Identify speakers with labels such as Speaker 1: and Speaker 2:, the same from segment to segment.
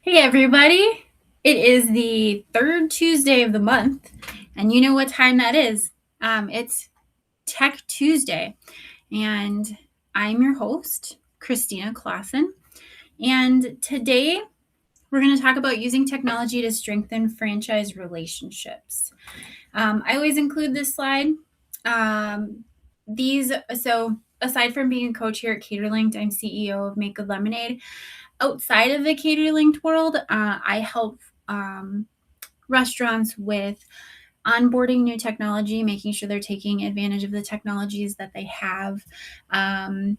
Speaker 1: Hey everybody! It is the third Tuesday of the month, and you know what time that is. It's Tech Tuesday, and I'm your host, Crystina Clauson. And today we're going to talk about using technology to strengthen franchise relationships. I always include this slide. So aside from being a coach here at CaterLinked, I'm CEO of Make Good Lemonade. Outside of the CaterLinked world, I help restaurants with onboarding new technology, making sure they're taking advantage of the technologies that they have, and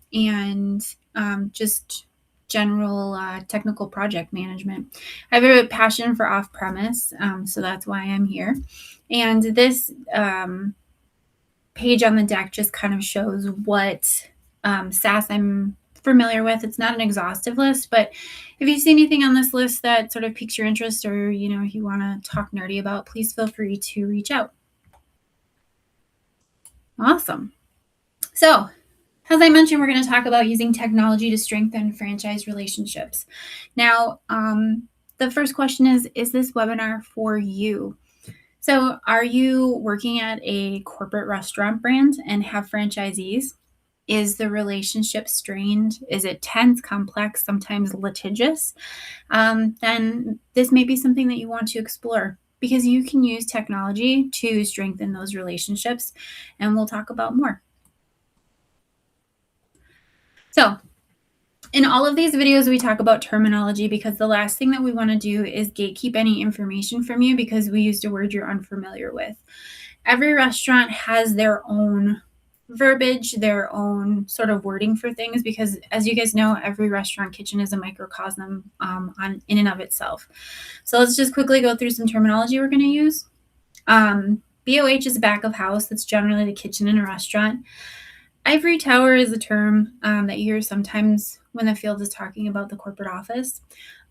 Speaker 1: just general technical project management. I have a passion for off-premise, so that's why I'm here. And this page on the deck just kind of shows what SaaS I'm familiar with. It's not an exhaustive list, but if you see anything on this list that sort of piques your interest, or if you want to talk nerdy about, please feel free to reach out. Awesome. So, as I mentioned, we're going to talk about using technology to strengthen franchise relationships. Now, the first question is this webinar for you? So, are you working at a corporate restaurant brand and have franchisees? Is the relationship strained? Is it tense, complex, sometimes litigious? Then this may be something that you want to explore, because you can use technology to strengthen those relationships, and we'll talk about more. So in all of these videos, we talk about terminology, because the last thing that we want to do is gatekeep any information from you because we used a word you're unfamiliar with. Every restaurant has their own verbiage, their own sort of wording for things, because as you guys know, every restaurant kitchen is a microcosm in and of itself. So let's just quickly go through some terminology we're going to use. BOH is back of house. That's generally the kitchen in a restaurant. Ivory tower is a term that you hear sometimes when the field is talking about the corporate office.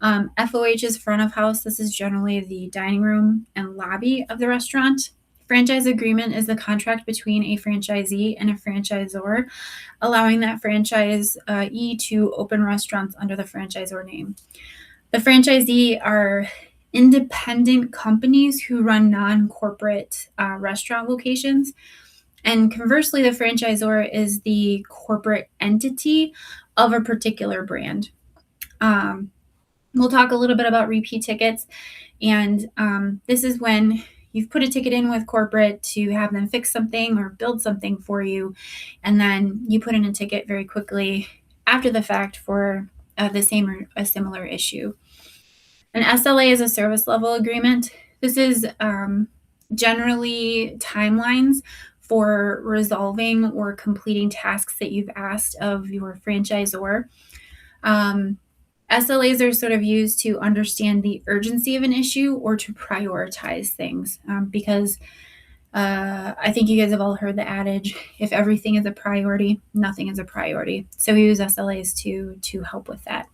Speaker 1: FOH is front of house. This is generally the dining room and lobby of the restaurant. Franchise agreement is the contract between a franchisee and a franchisor, allowing that franchisee to open restaurants under the franchisor name. The franchisee are independent companies who run non-corporate restaurant locations. And conversely, the franchisor is the corporate entity of a particular brand. We'll talk a little bit about repeat tickets. And this is when you've put a ticket in with corporate to have them fix something or build something for you, and then you put in a ticket very quickly after the fact for the same or a similar issue. An SLA is a service level agreement. This is generally timelines for resolving or completing tasks that you've asked of your franchisor. SLAs are sort of used to understand the urgency of an issue or to prioritize things, because I think you guys have all heard the adage, if everything is a priority, nothing is a priority. So we use SLAs to help with that.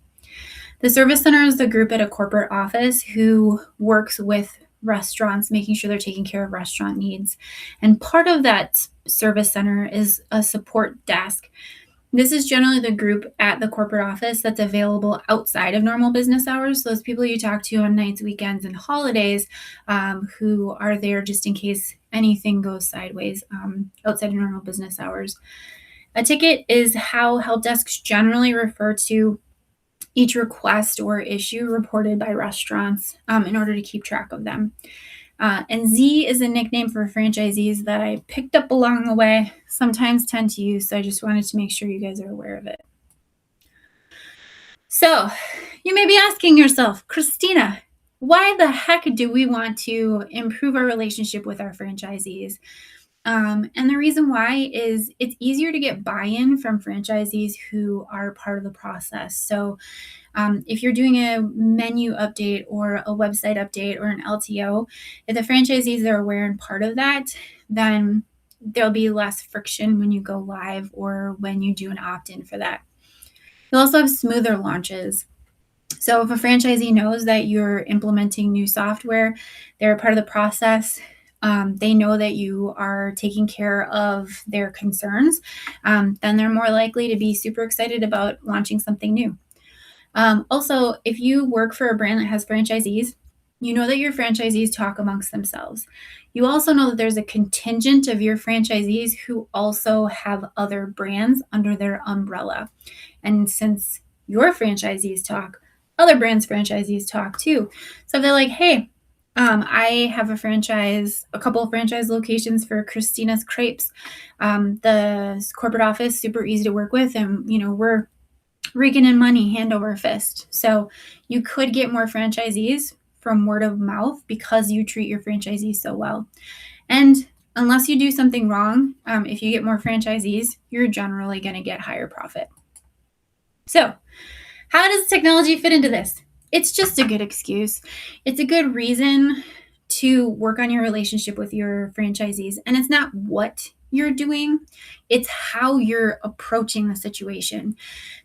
Speaker 1: The service center is the group at a corporate office who works with restaurants, making sure they're taking care of restaurant needs. And part of that service center is a support desk. This is generally the group at the corporate office that's available outside of normal business hours. So those people you talk to on nights, weekends, and holidays, who are there just in case anything goes sideways outside of normal business hours. A ticket is how help desks generally refer to each request or issue reported by restaurants in order to keep track of them. And Z is a nickname for franchisees that I picked up along the way, sometimes tend to use, so I just wanted to make sure you guys are aware of it. So you may be asking yourself, Christina, why the heck do we want to improve our relationship with our franchisees? And the reason why is it's easier to get buy-in from franchisees who are part of the process. So if you're doing a menu update or a website update or an LTO, if the franchisees are aware and part of that, then there'll be less friction when you go live or when you do an opt-in for that. You'll also have smoother launches. So if a franchisee knows that you're implementing new software, they're a part of the process, they know that you are taking care of their concerns, then they're more likely to be super excited about launching something new. Also, if you work for a brand that has franchisees, you know that your franchisees talk amongst themselves. You also know that there's a contingent of your franchisees who also have other brands under their umbrella. And since your franchisees talk, other brands' franchisees talk too. So if they're like, hey, I have a couple of franchise locations for Christina's Crepes. The corporate office, super easy to work with, and we're raking in money hand over fist. So you could get more franchisees from word of mouth because you treat your franchisees so well. And unless you do something wrong, if you get more franchisees, you're generally going to get higher profit. So how does technology fit into this? It's just a good excuse. It's a good reason to work on your relationship with your franchisees. And it's not what you're doing, it's how you're approaching the situation.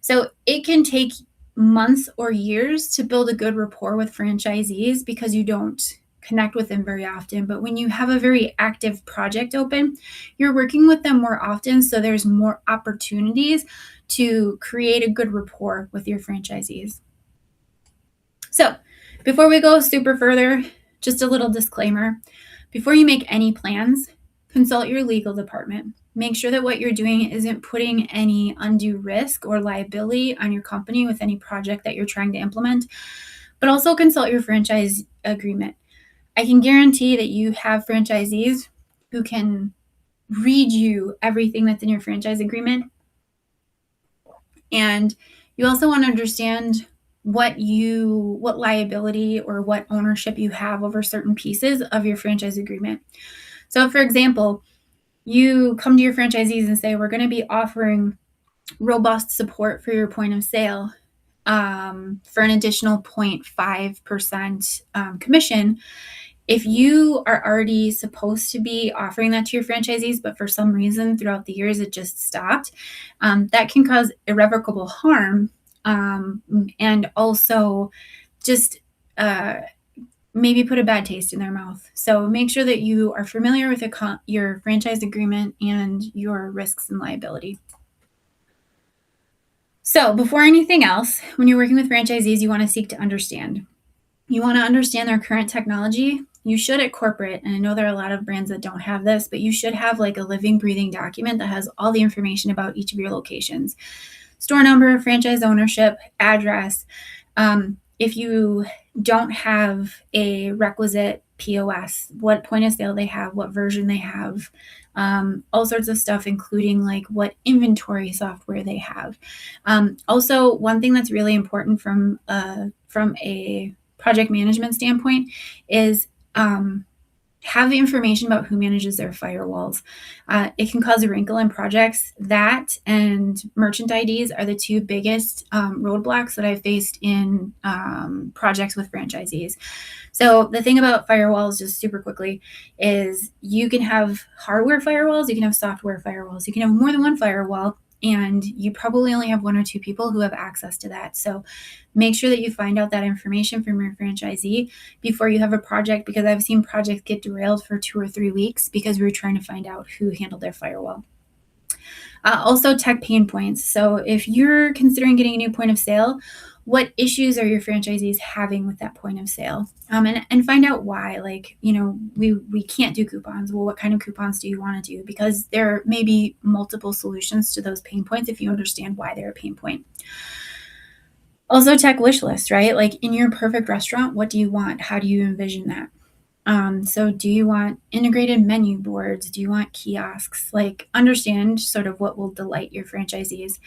Speaker 1: So it can take months or years to build a good rapport with franchisees because you don't connect with them very often. But when you have a very active project open, you're working with them more often. So there's more opportunities to create a good rapport with your franchisees. So before we go super further, just a little disclaimer. Before you make any plans, consult your legal department. Make sure that what you're doing isn't putting any undue risk or liability on your company with any project that you're trying to implement, but also consult your franchise agreement. I can guarantee that you have franchisees who can read you everything that's in your franchise agreement. And you also want to understand what liability or what ownership you have over certain pieces of your franchise agreement. So for example, you come to your franchisees and say, we're going to be offering robust support for your point of sale for an additional 0.5% commission. If you are already supposed to be offering that to your franchisees, but for some reason throughout the years it just stopped, that can cause irrevocable harm, and also just maybe put a bad taste in their mouth. So make sure that you are familiar with your franchise agreement and your risks and liability. So before anything else, when you're working with franchisees, you want to seek to understand. You want to understand their current technology. You should at corporate, and I know there are a lot of brands that don't have this, but you should have like a living, breathing document that has all the information about each of your locations. Store number, franchise ownership, address. If you don't have a requisite POS, what point of sale they have, what version they have, all sorts of stuff, including like what inventory software they have. Also, one thing that's really important from a project management standpoint is have the information about who manages their firewalls. It can cause a wrinkle in projects. That and merchant IDs are the two biggest roadblocks that I've faced in projects with franchisees. So the thing about firewalls, just super quickly, is you can have hardware firewalls, you can have software firewalls, you can have more than one firewall, and you probably only have one or two people who have access to that. So make sure that you find out that information from your franchisee before you have a project, because I've seen projects get derailed for 2 or 3 weeks because we were trying to find out who handled their firewall. Also, tech pain points. So if you're considering getting a new point of sale, what issues are your franchisees having with that point of sale? And find out why. Like, we can't do coupons. Well, what kind of coupons do you want to do? Because there may be multiple solutions to those pain points if you understand why they're a pain point. Also, tech wish list, right? Like in your perfect restaurant, what do you want? How do you envision that? So do you want integrated menu boards? Do you want kiosks? Like understand sort of what will delight your franchisees,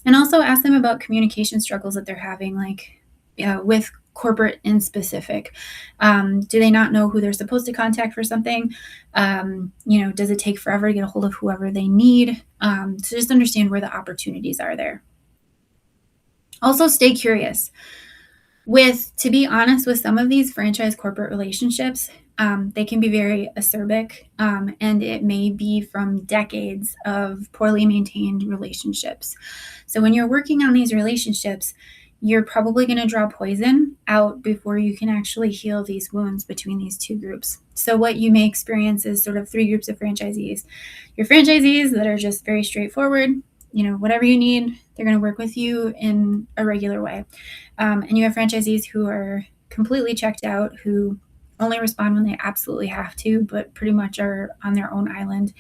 Speaker 1: and also ask them about communication struggles that they're having, like with corporate in specific. Do they not know who they're supposed to contact for something? Does it take forever to get a hold of whoever they need? So just understand where the opportunities are there. Also, stay curious. To be honest, with some of these franchise corporate relationships, they can be very acerbic, and it may be from decades of poorly maintained relationships. So when you're working on these relationships, you're probably going to draw poison out before you can actually heal these wounds between these two groups. So what you may experience is sort of 3 groups of franchisees. Your franchisees that are just very straightforward, whatever you need, they're going to work with you in a regular way. And you have franchisees who are completely checked out, who only respond when they absolutely have to, but pretty much are on their own island.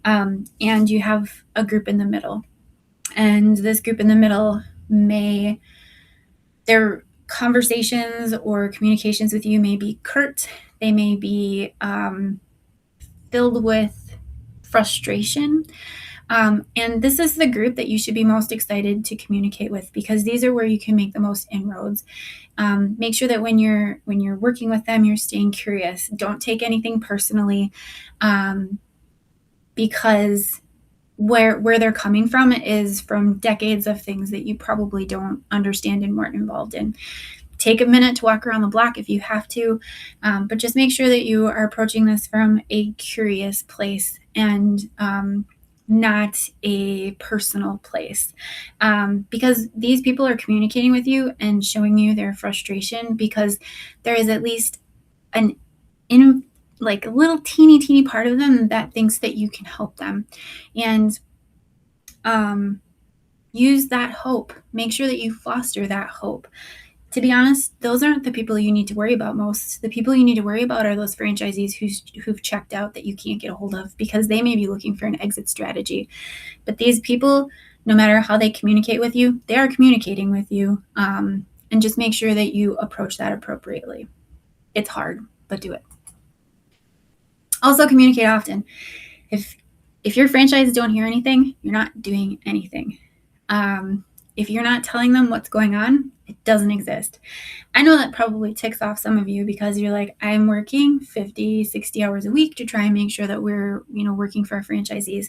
Speaker 1: And you have a group in the middle. And this group in the middle their conversations or communications with you may be curt. They may be filled with frustration. And this is the group that you should be most excited to communicate with, because these are where you can make the most inroads. Make sure that when you're working with them, you're staying curious. Don't take anything personally, because where they're coming from is from decades of things that you probably don't understand and weren't involved in. Take a minute to walk around the block if you have to, but just make sure that you are approaching this from a curious place and not a personal place, because these people are communicating with you and showing you their frustration because there is at least a little teeny part of them that thinks that you can help them. And use that hope. Make sure that you foster that hope. To be honest, those aren't the people you need to worry about most. The people you need to worry about are those franchisees who've checked out that you can't get a hold of, because they may be looking for an exit strategy. But these people, no matter how they communicate with you, they are communicating with you. And just make sure that you approach that appropriately. It's hard, but do it. Also, communicate often. If your franchise don't hear anything, you're not doing anything. If you're not telling them what's going on, it doesn't exist. I know that probably ticks off some of you, because you're like, I'm working 50, 60 hours a week to try and make sure that we're, working for our franchisees.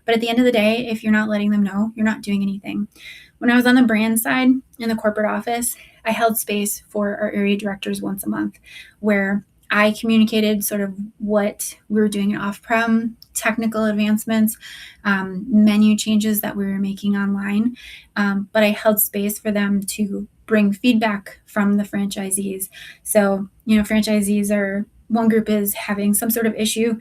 Speaker 1: But at the end of the day, if you're not letting them know, you're not doing anything. When I was on the brand side in the corporate office, I held space for our area directors once a month, where I communicated sort of what we were doing in off-prem, technical advancements, menu changes that we were making online. But I held space for them to bring feedback from the franchisees. So, one group is having some sort of issue,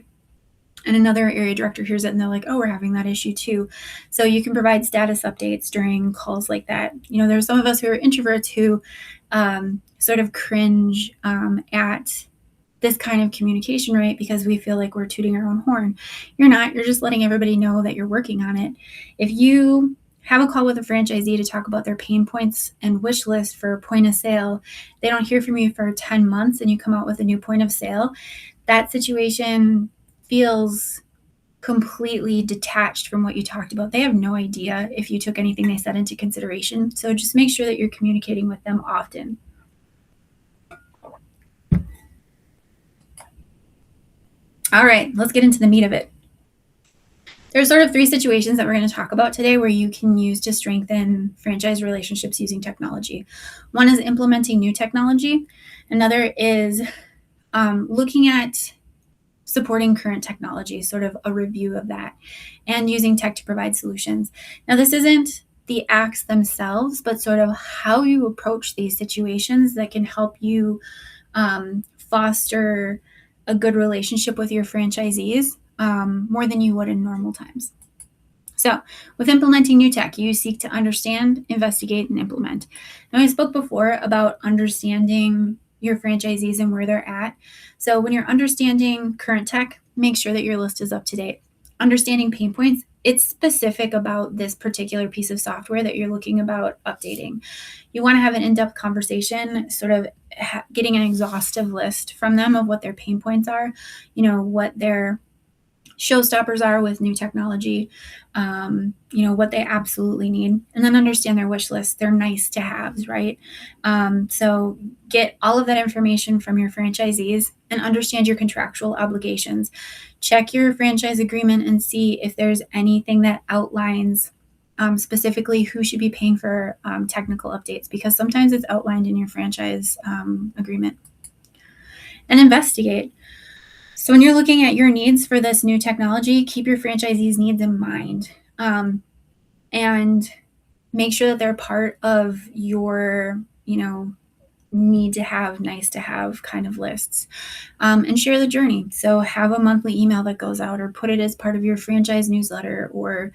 Speaker 1: and another area director hears it and they're like, oh, we're having that issue too. So you can provide status updates during calls like that. There's some of us who are introverts who sort of cringe at this kind of communication, right? Because we feel like we're tooting our own horn. You're not. You're just letting everybody know that you're working on it. If you have a call with a franchisee to talk about their pain points and wish list for a point of sale, they don't hear from you for 10 months and you come out with a new point of sale, that situation feels completely detached from what you talked about. They have no idea if you took anything they said into consideration. So just make sure that you're communicating with them often. All right, let's get into the meat of it. There's sort of 3 situations that we're going to talk about today where you can use to strengthen franchise relationships using technology. One is implementing new technology. Another is looking at supporting current technology, sort of a review of that, and using tech to provide solutions. Now, this isn't the acts themselves, but sort of how you approach these situations that can help you foster a good relationship with your franchisees more than you would in normal times. So with implementing new tech, you seek to understand, investigate, and implement. Now, I spoke before about understanding your franchisees and where they're at. So when you're understanding current tech, make sure that your list is up to date. Understanding pain points, it's specific about this particular piece of software that you're looking about updating. You want to have an in-depth conversation, sort of getting an exhaustive list from them of what their pain points are, what their showstoppers are with new technology, what they absolutely need, and then understand their wish list, their nice to haves, right? So get all of that information from your franchisees and understand your contractual obligations. Check your franchise agreement and see if there's anything that outlines specifically who should be paying for technical updates, because sometimes it's outlined in your franchise agreement. And investigate. So when you're looking at your needs for this new technology, keep your franchisees' needs in mind, and make sure that they're part of your, need to have, nice to have kind of lists, and share the journey. So have a monthly email that goes out, or put it as part of your franchise newsletter, or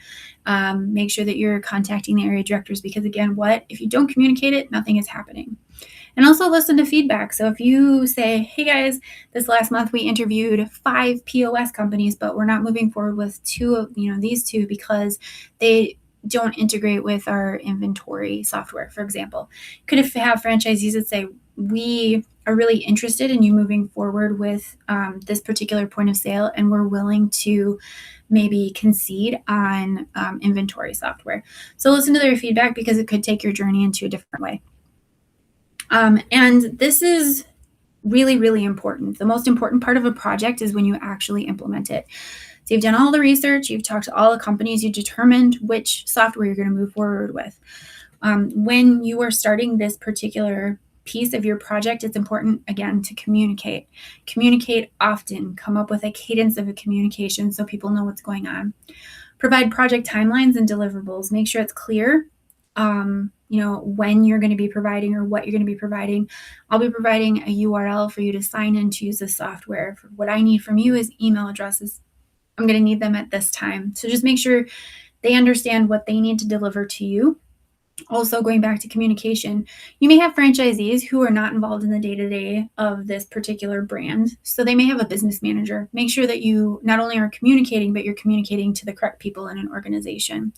Speaker 1: make sure that you're contacting the area directors, because again, if you don't communicate it, nothing is happening. And also listen to feedback. So if you say, hey guys, this last month we interviewed 5 POS companies, but we're not moving forward with these two because they don't integrate with our inventory software, for example. Could have franchisees that say, we are really interested in you moving forward with this particular point of sale, and we're willing to maybe concede on inventory software. So listen to their feedback, because it could take your journey into a different way. And this is really, really important. The most important part of a project is when you actually implement it. So you've done all the research, you've talked to all the companies, you determined which software you're going to move forward with. When you are starting this particular piece of your project, it's important, again, to communicate. Communicate often. Come up with a cadence of a communication so people know what's going on. Provide project timelines and deliverables. Make sure it's clear when you're going to be providing or what you're going to be providing. I'll be providing a URL for you to sign in to use the software. What I need from you is email addresses. I'm going to need them at this time. So just make sure they understand what they need to deliver to you. Also, going back to communication, you may have franchisees who are not involved in the day-to-day of this particular brand. So they may have a business manager. Make sure that you not only are communicating, but you're communicating to the correct people in an organization.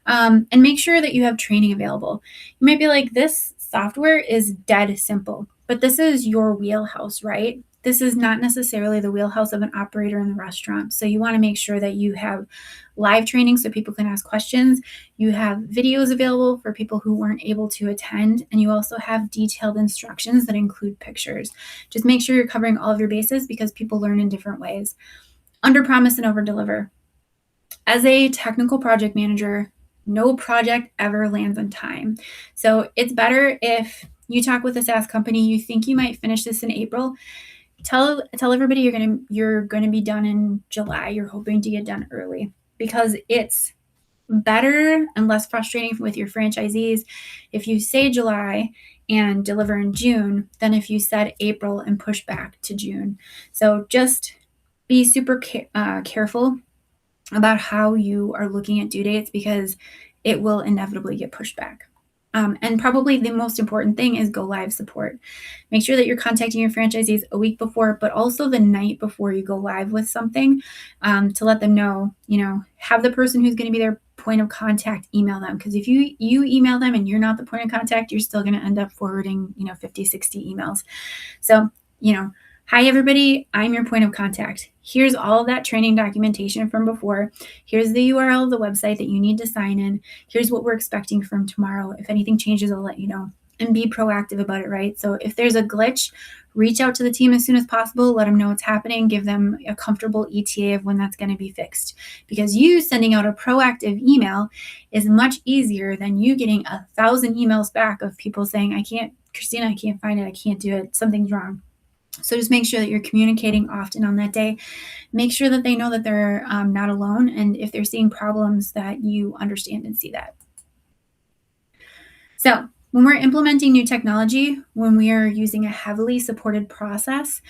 Speaker 1: And make sure that you have training available. You might be like, this software is dead simple, but this is your wheelhouse, right? This is not necessarily the wheelhouse of an operator in the restaurant. So you want to make sure that you have live training so people can ask questions. You have videos available for people who weren't able to attend. And you also have detailed instructions that include pictures. Just make sure you're covering all of your bases, because people learn in different ways. Under promise and over deliver. As a technical project manager, no project ever lands on time. So it's better if you talk with a SaaS company, you think you might finish this in April, tell everybody you're gonna be done in July. You're hoping to get done early, because it's better and less frustrating with your franchisees if you say July and deliver in June than if you said April and push back to June. So just be super careful about how you are looking at due dates, because it will inevitably get pushed back. And probably the most important thing is go live support. Make sure that you're contacting your franchisees a week before, but also the night before you go live with something, to let them know, have the person who's going to be their point of contact email them. Because if you email them and you're not the point of contact, you're still going to end up forwarding, 50, 60 emails. So, hi, everybody, I'm your point of contact. Here's all of that training documentation from before. Here's the URL of the website that you need to sign in. Here's what we're expecting from tomorrow. If anything changes, I'll let you know. And be proactive about it, right? So if there's a glitch, reach out to the team as soon as possible. Let them know what's happening. Give them a comfortable ETA of when that's going to be fixed. Because you sending out a proactive email is much easier than you getting 1,000 emails back of people saying, Christina, I can't find it. I can't do it. Something's wrong. So just make sure that you're communicating often on that day. Make sure that they know that they're not alone. And if they're seeing problems, that you understand and see that. So when we're implementing new technology, when we are using a heavily supported process,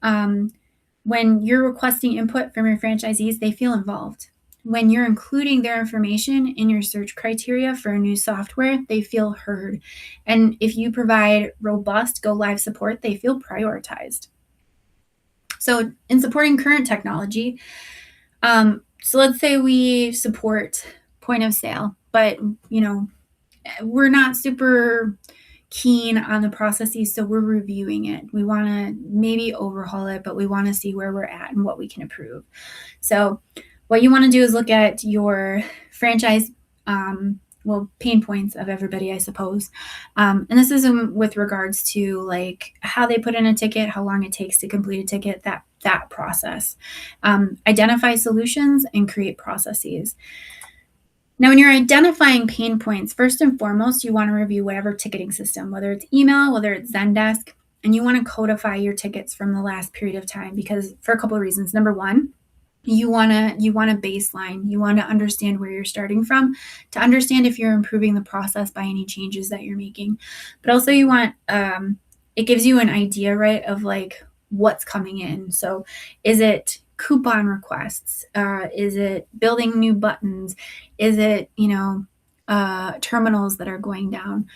Speaker 1: when you're requesting input from your franchisees, they feel involved. When you're including their information in your search criteria for a new software, they feel heard. And if you provide robust go live support, they feel prioritized. So in supporting current technology, so let's say we support point of sale, but we're not super keen on the processes, so we're reviewing it. We want to maybe overhaul it, but we want to see where we're at and what we can improve. So what you want to do is look at your franchise, pain points of everybody, I suppose. And this is with regards to like how they put in a ticket, how long it takes to complete a ticket, that process. Identify solutions and create processes. Now, when you're identifying pain points, first and foremost, you want to review whatever ticketing system, whether it's email, whether it's Zendesk, and you want to codify your tickets from the last period of time, because for a couple of reasons. Number one, you want to baseline. You want to understand where you're starting from to understand if you're improving the process by any changes that you're making. But also you want it gives you an idea, right, of like what's coming in. So is it coupon requests? Is it building new buttons? Is it, terminals that are going down?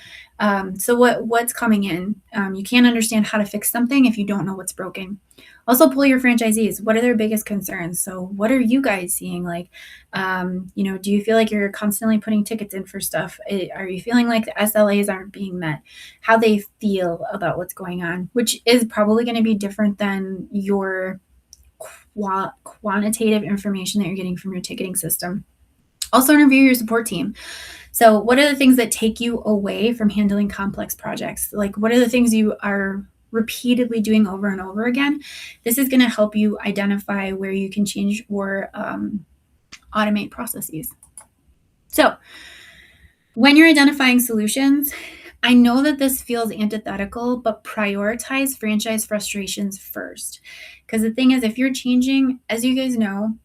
Speaker 1: So what's coming in? You can't understand how to fix something if you don't know what's broken. Also pull your franchisees. What are their biggest concerns? So what are you guys seeing? Like, do you feel like you're constantly putting tickets in for stuff? Are you feeling like the SLAs aren't being met? How they feel about what's going on, which is probably going to be different than your quantitative information that you're getting from your ticketing system. Also interview your support team. So what are the things that take you away from handling complex projects? Like, what are the things you are repeatedly doing over and over again? This is going to help you identify where you can change or automate processes. So when you're identifying solutions, I know that this feels antithetical, but prioritize franchise frustrations first. Because the thing is, if you're changing, as you guys know,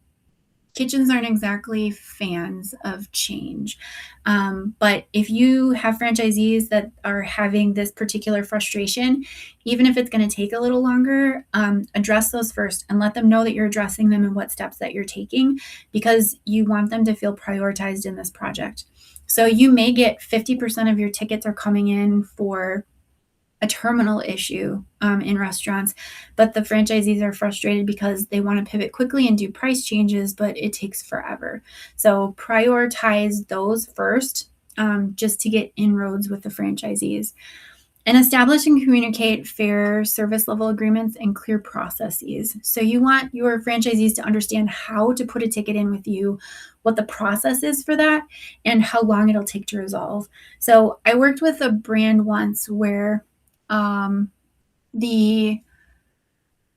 Speaker 1: kitchens aren't exactly fans of change. But if you have franchisees that are having this particular frustration, even if it's going to take a little longer, address those first and let them know that you're addressing them and what steps that you're taking, because you want them to feel prioritized in this project. So you may get 50% of your tickets are coming in for a terminal issue in restaurants, but the franchisees are frustrated because they want to pivot quickly and do price changes, but it takes forever. So prioritize those first, just to get inroads with the franchisees. And establish and communicate fair service level agreements and clear processes. So you want your franchisees to understand how to put a ticket in with you, what the process is for that, and how long it'll take to resolve. So I worked with a brand once where the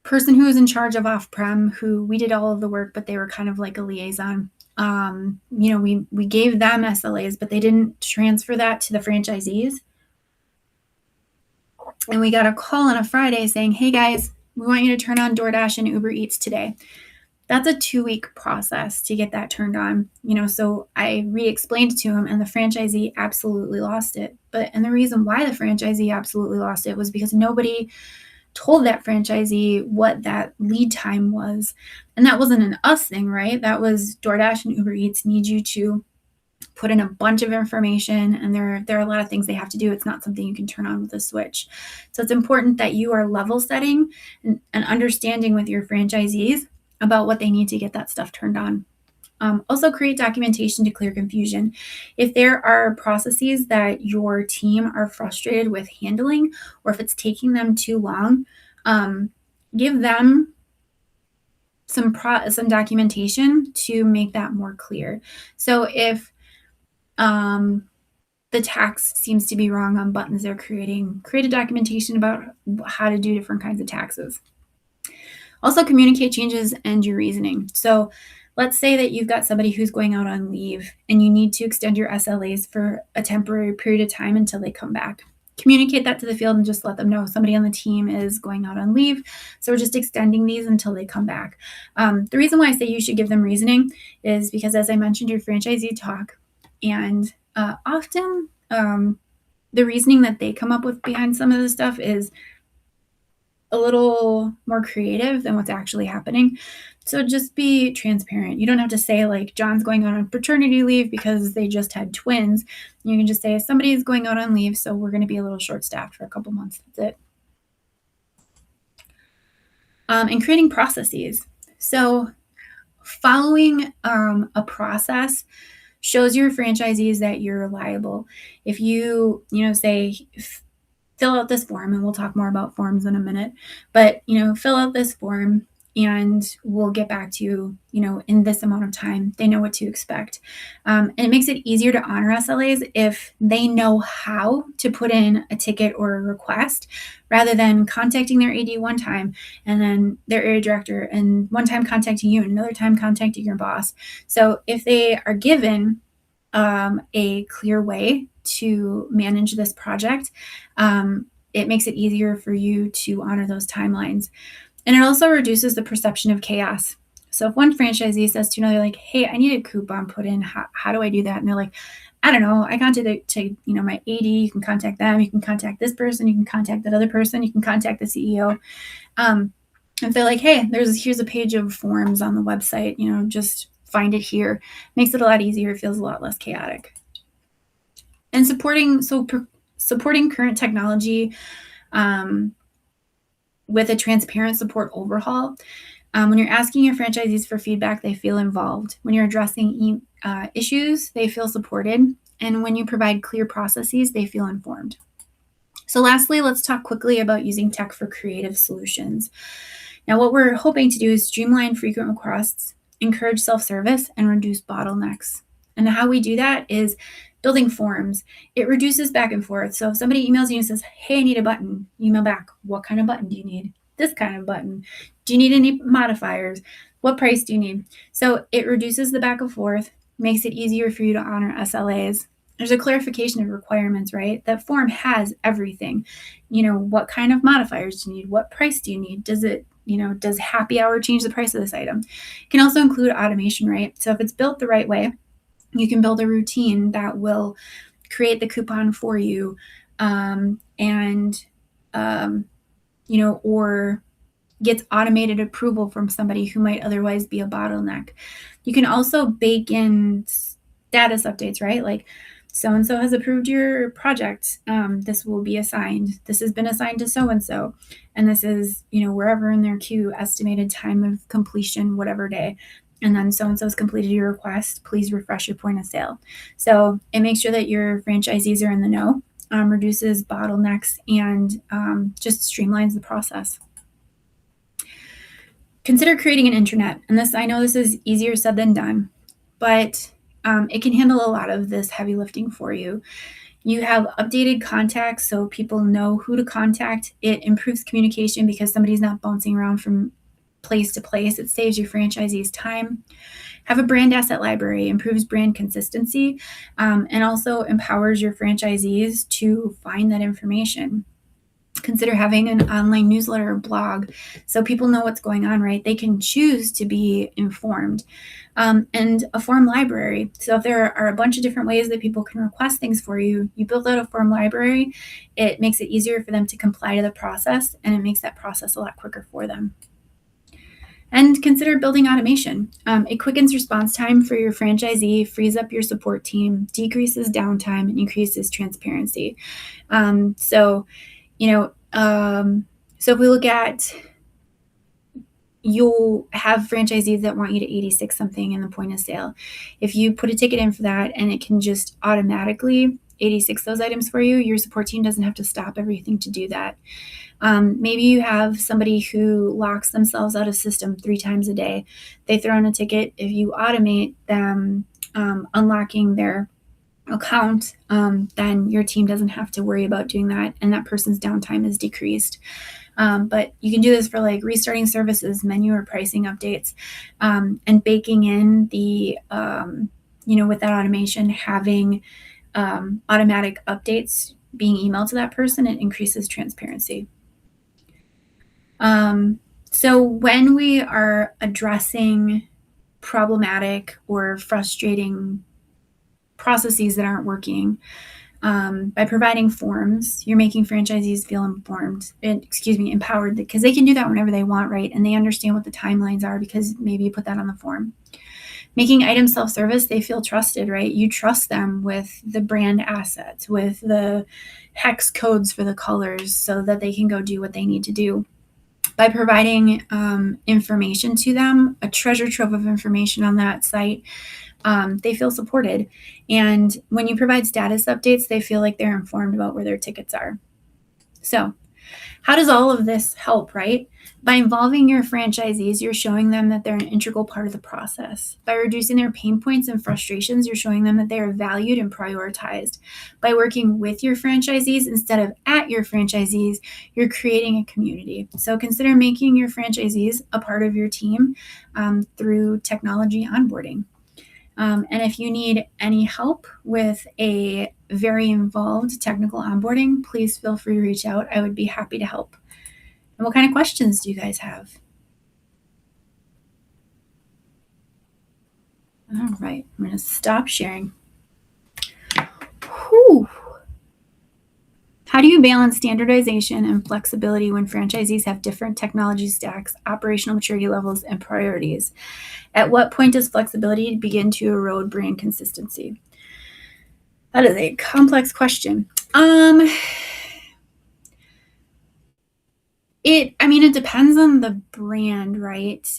Speaker 1: person who was in charge of off-prem, who we did all of the work, but they were kind of like a liaison. We gave them SLAs, but they didn't transfer that to the franchisees. And we got a call on a Friday saying, hey guys, we want you to turn on DoorDash and Uber Eats today. That's a 2-week process to get that turned on. So I re-explained to him, and the franchisee absolutely lost it. And the reason why the franchisee absolutely lost it was because nobody told that franchisee what that lead time was. And that wasn't an us thing, right? That was DoorDash and Uber Eats need you to put in a bunch of information, and there are a lot of things they have to do. It's not something you can turn on with a switch. So it's important that you are level setting and understanding with your franchisees about what they need to get that stuff turned on. Also create documentation to clear confusion. If there are processes that your team are frustrated with handling, or if it's taking them too long, give them some documentation to make that more clear. So if the tax seems to be wrong on buttons they're creating, create a documentation about how to do different kinds of taxes. Also communicate changes and your reasoning. So let's say that you've got somebody who's going out on leave and you need to extend your SLAs for a temporary period of time until they come back. Communicate that to the field and just let them know somebody on the team is going out on leave. So we're just extending these until they come back. The reason why I say you should give them reasoning is because, as I mentioned, your franchisee talk, and often the reasoning that they come up with behind some of this stuff is a little more creative than what's actually happening. So just be transparent. You don't have to say like John's going out on paternity leave because they just had twins. You can just say somebody's going out on leave, so we're going to be a little short-staffed for a couple months. That's it. And creating processes. So following a process shows your franchisees that you're reliable. If you say, fill out this form, and we'll talk more about forms in a minute, but fill out this form and we'll get back to you, in this amount of time. They know what to expect. And it makes it easier to honor SLAs if they know how to put in a ticket or a request, rather than contacting their AD one time and then their area director, and one time contacting you and another time contacting your boss. So if they are given a clear way to manage this project, it makes it easier for you to honor those timelines. And it also reduces the perception of chaos. So if one franchisee says to another, like, hey, I need a coupon put in, how do I do that? And they're like, I don't know, I contacted to, my AD, you can contact them, you can contact this person, you can contact that other person, you can contact the CEO. And feel like, hey, here's a page of forms on the website, just find it here. Makes it a lot easier, it feels a lot less chaotic. And supporting current technology with a transparent support overhaul. When you're asking your franchisees for feedback, they feel involved. When you're addressing issues, they feel supported. And when you provide clear processes, they feel informed. So lastly, let's talk quickly about using tech for creative solutions. Now, what we're hoping to do is streamline frequent requests, encourage self-service, and reduce bottlenecks. And how we do that is building forms. It reduces back and forth. So if somebody emails you and says, hey, I need a button, you email back, what kind of button do you need? This kind of button. Do you need any modifiers? What price do you need? So it reduces the back and forth, makes it easier for you to honor SLAs. There's a clarification of requirements, right? That form has everything. What kind of modifiers do you need? What price do you need? Does happy hour change the price of this item? It can also include automation, right? So if it's built the right way, you can build a routine that will create the coupon for you, or gets automated approval from somebody who might otherwise be a bottleneck. You can also bake in status updates, right? Like, so-and-so has approved your project. This will be assigned. This has been assigned to so-and-so. And this is, wherever in their queue, estimated time of completion, whatever day. And then so-and-so's completed your request. Please refresh your point of sale. So it makes sure that your franchisees are in the know, reduces bottlenecks, and just streamlines the process. Consider creating an intranet. And I know this is easier said than done, but it can handle a lot of this heavy lifting for you. You have updated contacts so people know who to contact. It improves communication because somebody's not bouncing around from place to place. It saves your franchisees time. Have a brand asset library, improves brand consistency, and also empowers your franchisees to find that information. Consider having an online newsletter or blog so people know what's going on, right? They can choose to be informed. And a form library. So if there are a bunch of different ways that people can request things for you, you build out a form library. It makes it easier for them to comply to the process, and it makes that process a lot quicker for them. And consider building automation. It quickens response time for your franchisee, frees up your support team, decreases downtime, and increases transparency. So if we look at, you'll have franchisees that want you to 86 something in the point of sale. If you put a ticket in for that and it can just automatically 86 those items for you, your support team doesn't have to stop everything to do that. Maybe you have somebody who locks themselves out of system 3 times a day. They throw in a ticket. If you automate them unlocking their account, then your team doesn't have to worry about doing that, and that person's downtime is decreased. But you can do this for like restarting services, menu or pricing updates, and baking in the, with that automation, having automatic updates being emailed to that person, it increases transparency. So when we are addressing problematic or frustrating processes that aren't working, by providing forms, you're making franchisees feel empowered, because they can do that whenever they want, right? And they understand what the timelines are because maybe you put that on the form. Making items self-service, they feel trusted, right? You trust them with the brand assets, with the hex codes for the colors so that they can go do what they need to do. By providing information to them, a treasure trove of information on that site, they feel supported. And when you provide status updates, they feel like they're informed about where their tickets are. So how does all of this help, right? By involving your franchisees, you're showing them that they're an integral part of the process. By reducing their pain points and frustrations, you're showing them that they are valued and prioritized. By working with your franchisees instead of at your franchisees, you're creating a community. So consider making your franchisees a part of your team through technology onboarding. And if you need any help with a very involved technical onboarding, please feel free to reach out. I would be happy to help. And what kind of questions do you guys have? All right, I'm going to stop sharing. Whew. How do you balance standardization and flexibility when franchisees have different technology stacks, operational maturity levels, and priorities? At what point does flexibility begin to erode brand consistency? That is a complex question. It depends on the brand, right?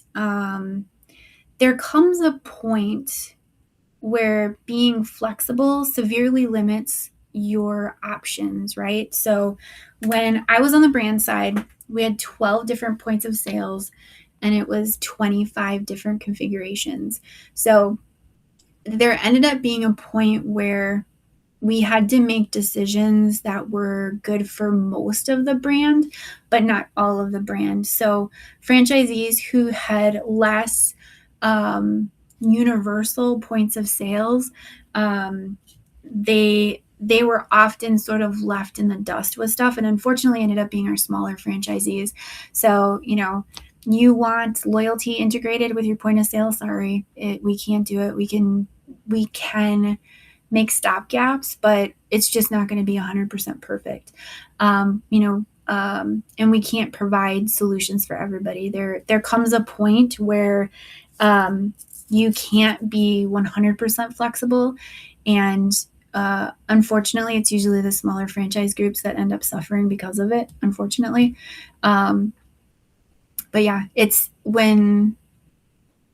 Speaker 1: There comes a point where being flexible severely limits your options, right? So when I was on the brand side, we had 12 different points of sales and it was 25 different configurations. So there ended up being a point where we had to make decisions that were good for most of the brand, but not all of the brand. So franchisees who had less universal points of sales, they were often sort of left in the dust with stuff, and unfortunately ended up being our smaller franchisees. So, you want loyalty integrated with your point of sale? Sorry, we can't do it. We can make stop gaps, but it's just not going to be 100% perfect. And we can't provide solutions for everybody. There comes a point where you can't be 100% flexible, and unfortunately, it's usually the smaller franchise groups that end up suffering because of it, unfortunately. But yeah, it's when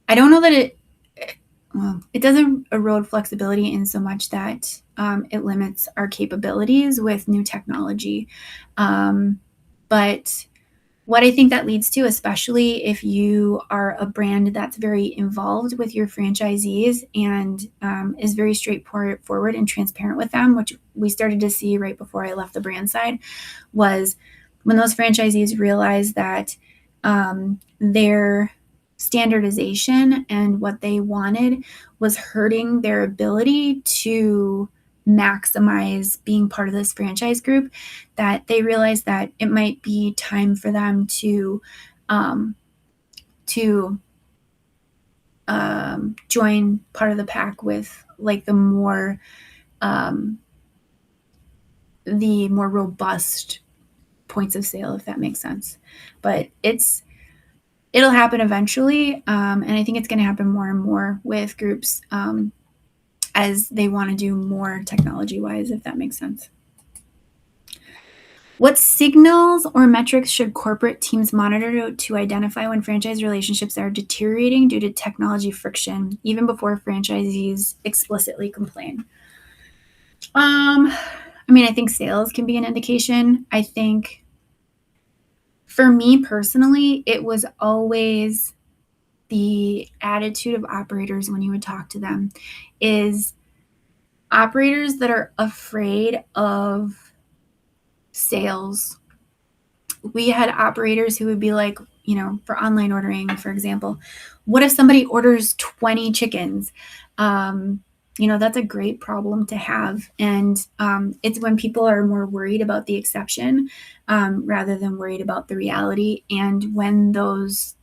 Speaker 1: I don't know that it doesn't erode flexibility in so much that it limits our capabilities with new technology. But what I think that leads to, especially if you are a brand that's very involved with your franchisees and is very straightforward and transparent with them, which we started to see right before I left the brand side, was when those franchisees realized that their standardization and what they wanted was hurting their ability to maximize being part of this franchise group, that they realized that it might be time for them to join part of the pack with like the more robust points of sale, if that makes sense. But it'll happen eventually, and I think it's going to happen more and more with groups as they want to do more technology-wise, if that makes sense. What signals or metrics should corporate teams monitor to identify when franchise relationships are deteriorating due to technology friction, even before franchisees explicitly complain? I think sales can be an indication. I think for me personally, it was always the attitude of operators when you would talk to them. Is operators that are afraid of sales. We had operators who would be like, for online ordering, for example, what if somebody orders 20 chickens? That's a great problem to have. And it's when people are more worried about the exception rather than worried about the reality. And when those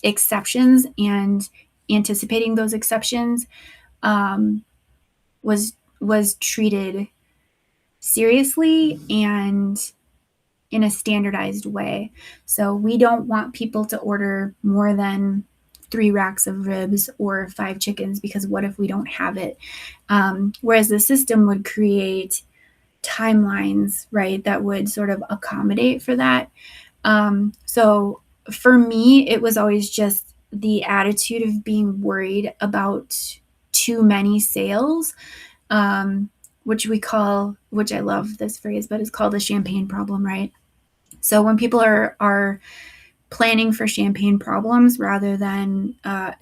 Speaker 1: exceptions and anticipating those exceptions was treated seriously and in a standardized way. So we don't want people to order more than 3 racks of ribs or 5 chickens, because what if we don't have it? Whereas the system would create timelines, right, that would sort of accommodate for that. So for me, it was always just the attitude of being worried about too many sales, which I love this phrase, but it's called the champagne problem, right? So when people are planning for champagne problems rather than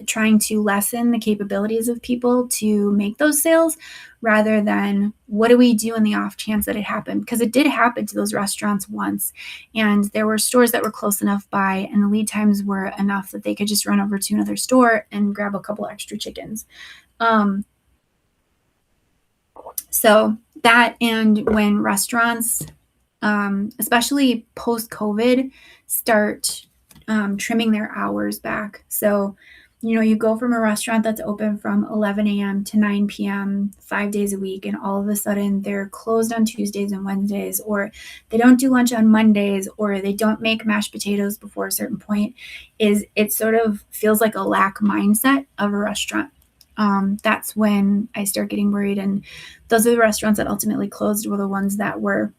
Speaker 1: trying to lessen the capabilities of people to make those sales, rather than what do we do in the off chance that it happened? Because it did happen to those restaurants once, and there were stores that were close enough by and the lead times were enough that they could just run over to another store and grab a couple extra chickens. So that, and when restaurants, especially post-COVID, start trimming their hours back. So You go from a restaurant that's open from 11 a.m. to 9 p.m. 5 days a week, and all of a sudden they're closed on Tuesdays and Wednesdays, or they don't do lunch on Mondays, or they don't make mashed potatoes before a certain point, it sort of feels like a lack mindset of a restaurant. That's when I start getting worried. And those are the restaurants that ultimately closed, were the ones that were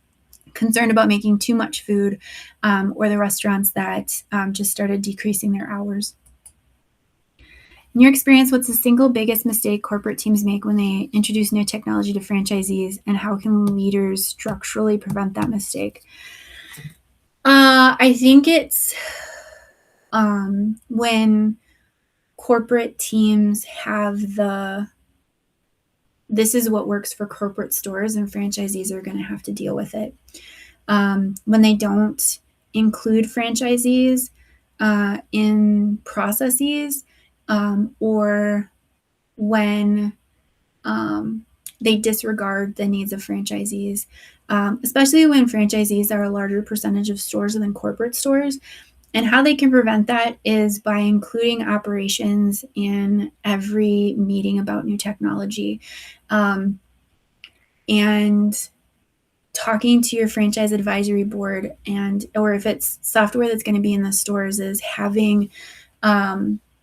Speaker 1: concerned about making too much food, or the restaurants that just started decreasing their hours. In your experience, what's the single biggest mistake corporate teams make when they introduce new technology to franchisees, and how can leaders structurally prevent that mistake? I think it's when corporate teams have this is what works for corporate stores, and franchisees are going to have to deal with it. When they don't include franchisees in processes, or when they disregard the needs of franchisees, especially when franchisees are a larger percentage of stores than corporate stores. And how they can prevent that is by including operations in every meeting about new technology, and talking to your franchise advisory board, or if it's software that's going to be in the stores, is having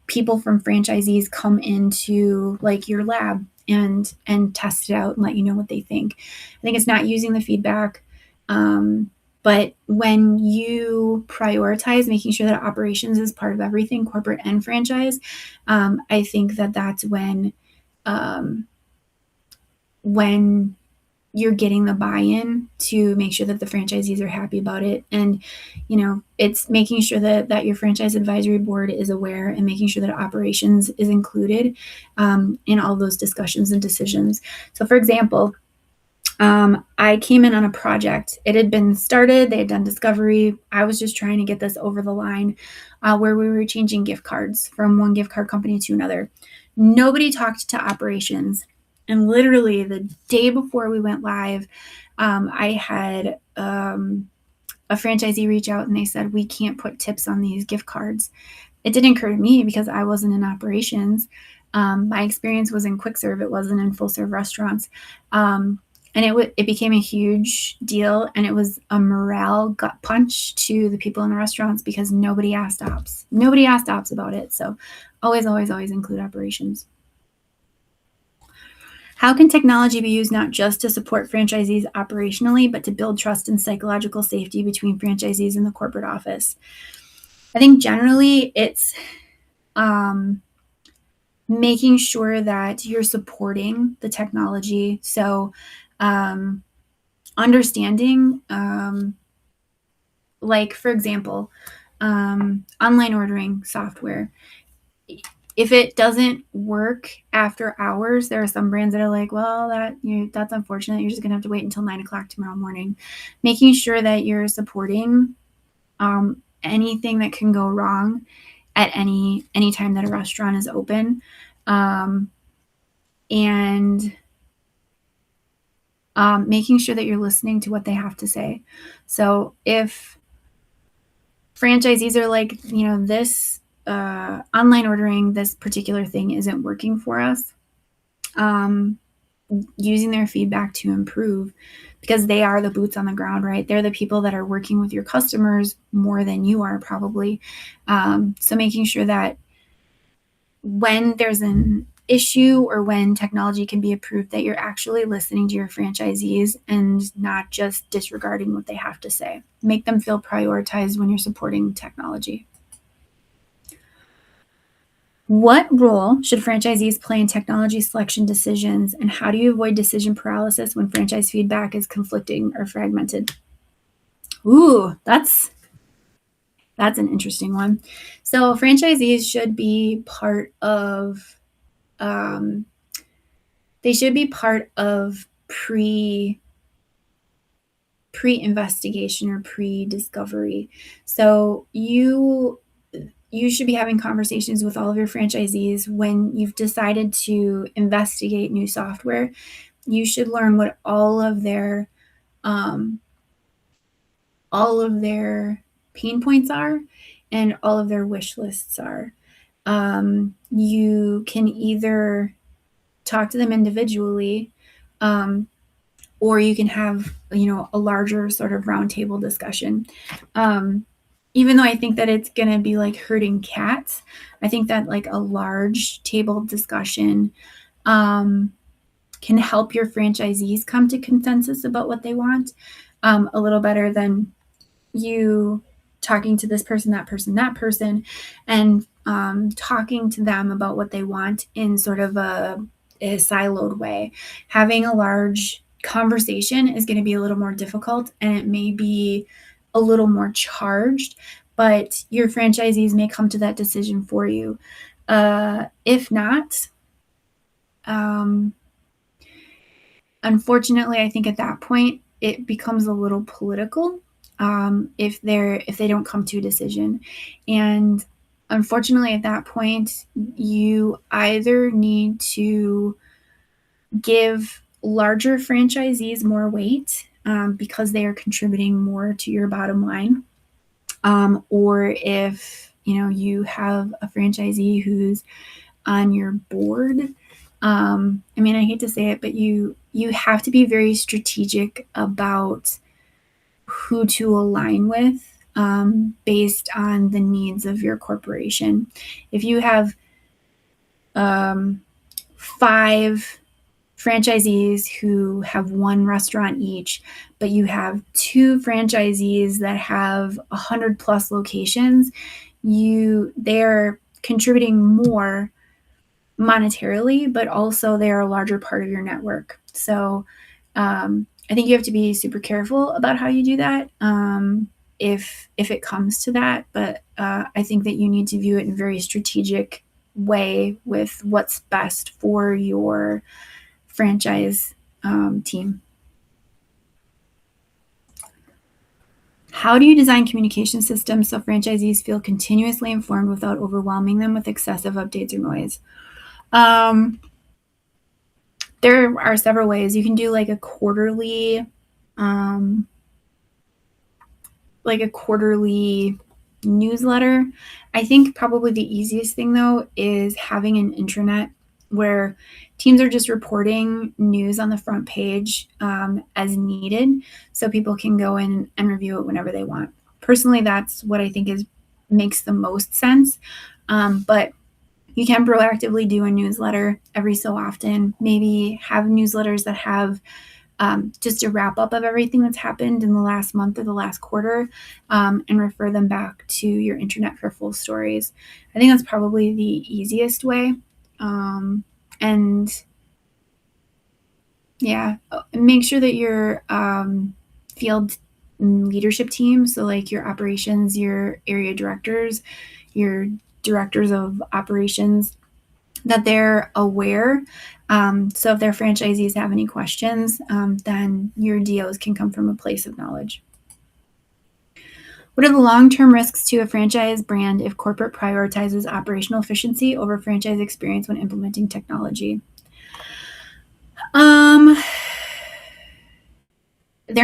Speaker 1: people from franchisees come into like your lab and test it out and let you know what they think. I think it's not using the feedback, but when you prioritize making sure that operations is part of everything, corporate and franchise, I think that's when you're getting the buy-in to make sure that the franchisees are happy about it. And, it's making sure that your franchise advisory board is aware, and making sure that operations is included in all those discussions and decisions. So for example, I came in on a project. It had been started. They had done discovery. I was just trying to get this over the line, where we were changing gift cards from one gift card company to another. Nobody talked to operations. And literally the day before we went live, I had a franchisee reach out, and they said, we can't put tips on these gift cards. It didn't occur to me because I wasn't in operations. My experience was in quick serve. It wasn't in full serve restaurants. And it became a huge deal, and it was a morale gut punch to the people in the restaurants because nobody asked ops. Nobody asked ops about it. So always, always, always include operations. How can technology be used not just to support franchisees operationally, but to build trust and psychological safety between franchisees and the corporate office? I think generally it's making sure that you're supporting the technology. So understanding, like, for example, online ordering software. If it doesn't work after hours, there are some brands that are like, well, that's unfortunate. You're just going to have to wait until 9 o'clock tomorrow morning. Making sure that you're supporting anything that can go wrong at any time that a restaurant is open, and making sure that you're listening to what they have to say. So if franchisees are like, this online ordering, this particular thing isn't working for us, using their feedback to improve, because they are the boots on the ground, right? They're the people that are working with your customers more than you are probably. So making sure that when there's an issue or when technology can be approved, that you're actually listening to your franchisees and not just disregarding what they have to say. Make them feel prioritized when you're supporting technology. What role should franchisees play in technology selection decisions, and how do you avoid decision paralysis when franchise feedback is conflicting or fragmented? Ooh, that's an interesting one. So franchisees should be part of pre-investigation or pre-discovery. So you should be having conversations with all of your franchisees when you've decided to investigate new software. You should learn what all of their pain points are and all of their wish lists are. You can either talk to them individually, or you can have, a larger sort of roundtable discussion. Even though I think that it's going to be like herding cats, I think that like a large table discussion can help your franchisees come to consensus about what they want a little better than you talking to this person, that person, that person, and talking to them about what they want in sort of a siloed way. Having a large conversation is going to be a little more difficult, and it may be a little more charged, but your franchisees may come to that decision for you. If not, unfortunately, I think at that point it becomes a little political if they don't come to a decision, and unfortunately at that point you either need to give larger franchisees more weight because they are contributing more to your bottom line, or if you have a franchisee who's on your board. I mean, I hate to say it, but you have to be very strategic about who to align with based on the needs of your corporation. If you have 5 franchisees who have 1 restaurant each, but you have 2 franchisees that have 100 plus locations, they're contributing more monetarily, but also they're a larger part of your network. So I think you have to be super careful about how you do that if it comes to that. But I think that you need to view it in a very strategic way with what's best for your franchise team. How do you design communication systems so franchisees feel continuously informed without overwhelming them with excessive updates or noise? There are several ways. You can do like a quarterly newsletter. I think probably the easiest thing though is having an intranet where teams are just reporting news on the front page as needed, so people can go in and review it whenever they want. Personally, that's what I think makes the most sense. But you can proactively do a newsletter every so often. Maybe have newsletters that have just a wrap up of everything that's happened in the last month or the last quarter, and refer them back to your intranet for full stories. I think that's probably the easiest way. And yeah, make sure that your field leadership team, so like your operations, your area directors, your directors of operations, that they're aware. So if their franchisees have any questions, then your DOs can come from a place of knowledge. What are the long-term risks to a franchise brand if corporate prioritizes operational efficiency over franchise experience when implementing technology? They're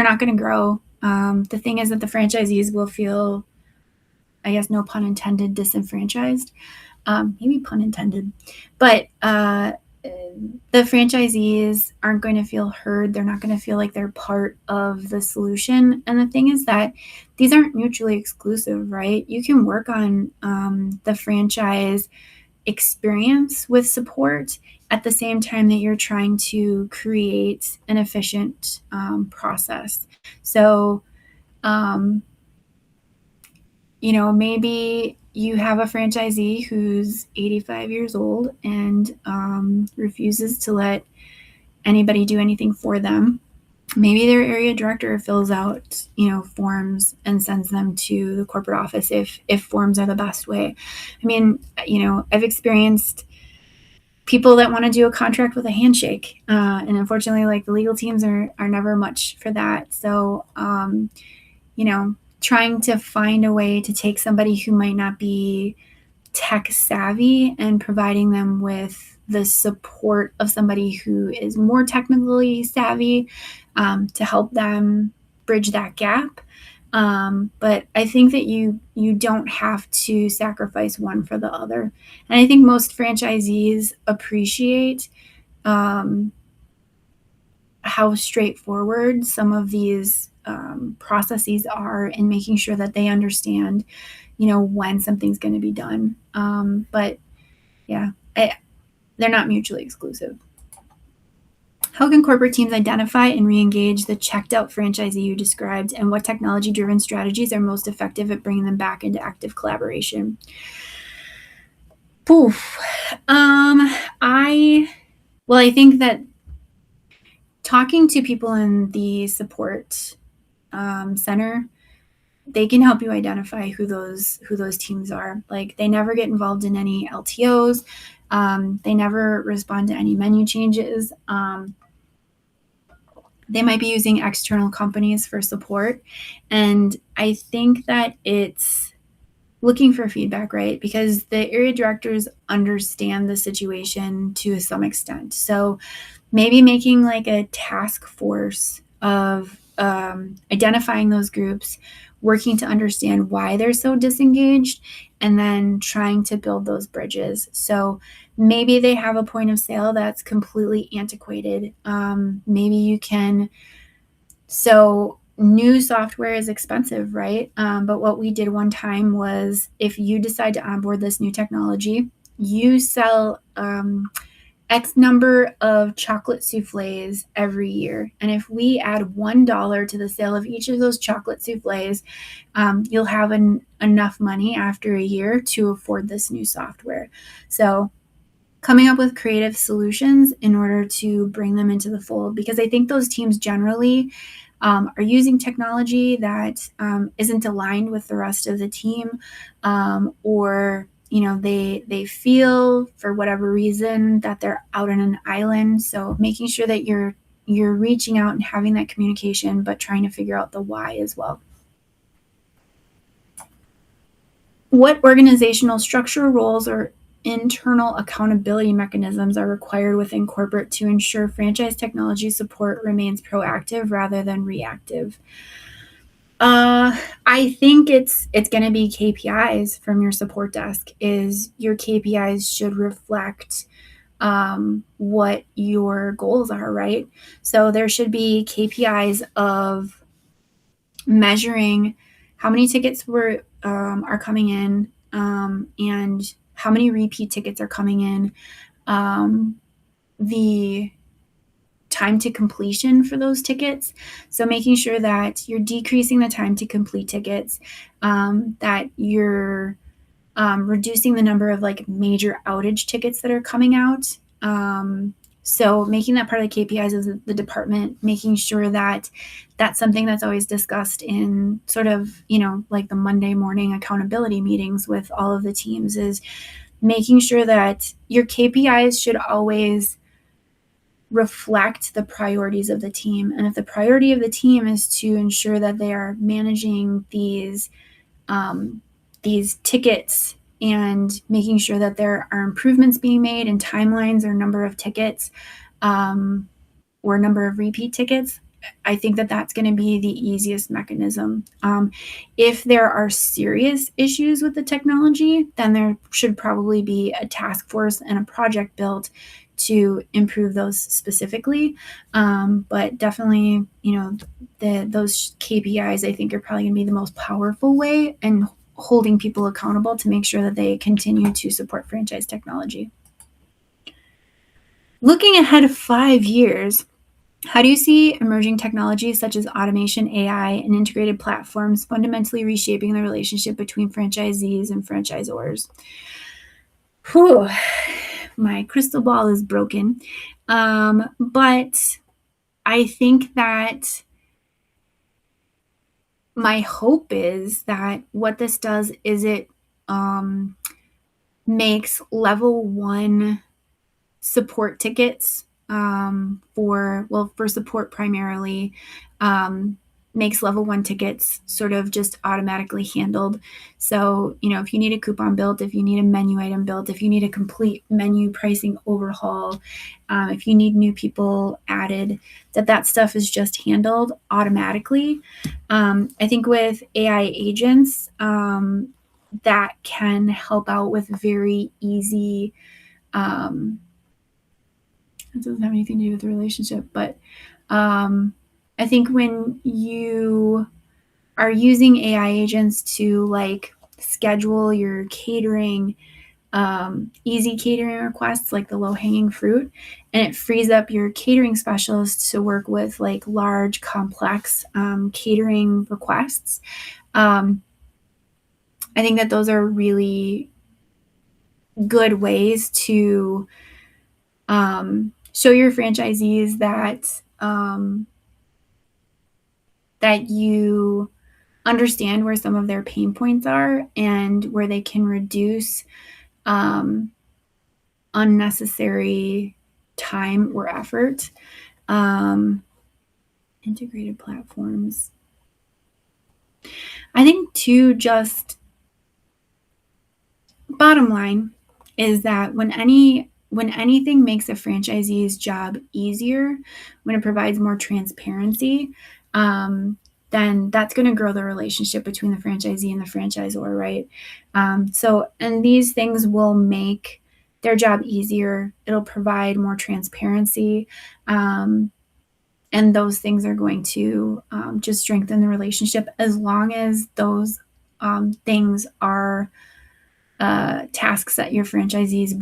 Speaker 1: not going to grow. The thing is that the franchisees will feel, I guess, no pun intended, disenfranchised. Maybe pun intended. But the franchisees aren't going to feel heard. They're not going to feel like they're part of the solution. And the thing is that these aren't mutually exclusive, right? You can work on the franchise experience with support at the same time that you're trying to create an efficient process. So, maybe you have a franchisee who's 85 years old and refuses to let anybody do anything for them. Maybe their area director fills out, forms and sends them to the corporate office if forms are the best way. I mean, I've experienced people that want to do a contract with a handshake. And unfortunately, like the legal teams are never much for that. So, trying to find a way to take somebody who might not be tech savvy and providing them with the support of somebody who is more technically savvy to help them bridge that gap But I think that you don't have to sacrifice one for the other. And I think most franchisees appreciate how straightforward some of these processes are in making sure that they understand, when something's going to be done. But yeah, they're not mutually exclusive. How can corporate teams identify and re-engage the checked out franchisee you described, and what technology-driven strategies are most effective at bringing them back into active collaboration? Poof. I think that talking to people in the support center, they can help you identify who those teams are. Like, they never get involved in any LTOs. They never respond to any menu changes. They might be using external companies for support. And I think that it's looking for feedback, right? Because the area directors understand the situation to some extent. So maybe making like a task force of identifying those groups, working to understand why they're so disengaged, and then trying to build those bridges. So maybe they have a point of sale that's completely antiquated. Maybe you can, so new software is expensive, right? But what we did one time was, if you decide to onboard this new technology, you sell X number of chocolate souffles every year. And if we add $1 to the sale of each of those chocolate souffles, you'll have enough money after a year to afford this new software. So coming up with creative solutions in order to bring them into the fold, because I think those teams generally are using technology that isn't aligned with the rest of the team, or they feel, for whatever reason, that they're out on an island. So making sure that you're reaching out and having that communication, but trying to figure out the why as well. What organizational structure, roles, or internal accountability mechanisms are required within corporate to ensure franchise technology support remains proactive rather than reactive? I think it's going to be KPIs from your support desk. Is your KPIs should reflect what your goals are, right? So there should be KPIs of measuring how many tickets are coming in, and how many repeat tickets are coming in, the time to completion for those tickets. So making sure that you're decreasing the time to complete tickets, that you're reducing the number of like major outage tickets that are coming out. So making that part of the KPIs of the department, making sure that that's something that's always discussed in sort of, like the Monday morning accountability meetings with all of the teams, is making sure that your KPIs should always reflect the priorities of the team. And if the priority of the team is to ensure that they are managing these tickets and making sure that there are improvements being made in timelines or number of tickets, or number of repeat tickets, I think that that's going to be the easiest mechanism. If there are serious issues with the technology, then there should probably be a task force and a project built to improve those specifically. But definitely, those KPIs, I think, are probably going to be the most powerful way in holding people accountable to make sure that they continue to support franchise technology. Looking ahead of 5 years, how do you see emerging technologies such as automation, AI, and integrated platforms fundamentally reshaping the relationship between franchisees and franchisors? Whew, my crystal ball is broken. But I think that my hope is that what this does is it makes level 1 support tickets for support primarily makes level 1 tickets sort of just automatically handled. So, if you need a coupon built, if you need a menu item built, if you need a complete menu pricing overhaul, if you need new people added, that stuff is just handled automatically. I think with AI agents, that can help out with very easy, it doesn't have anything to do with the relationship, but I think when you are using AI agents to like schedule your catering, easy catering requests, like the low hanging fruit, and it frees up your catering specialists to work with like large, complex catering requests. I think that those are really good ways to show your franchisees that you understand where some of their pain points are and where they can reduce unnecessary time or effort. Integrated platforms. I think too, just bottom line is that when anything makes a franchisee's job easier, when it provides more transparency, then that's going to grow the relationship between the franchisee and the franchisor, right? And these things will make their job easier. It'll provide more transparency. And those things are going to just strengthen the relationship, as long as those things are tasks that your franchisees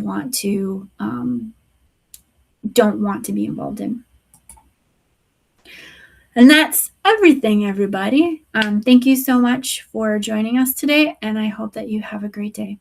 Speaker 1: don't want to be involved in. And that's everything, everybody. Thank you so much for joining us today, and I hope that you have a great day.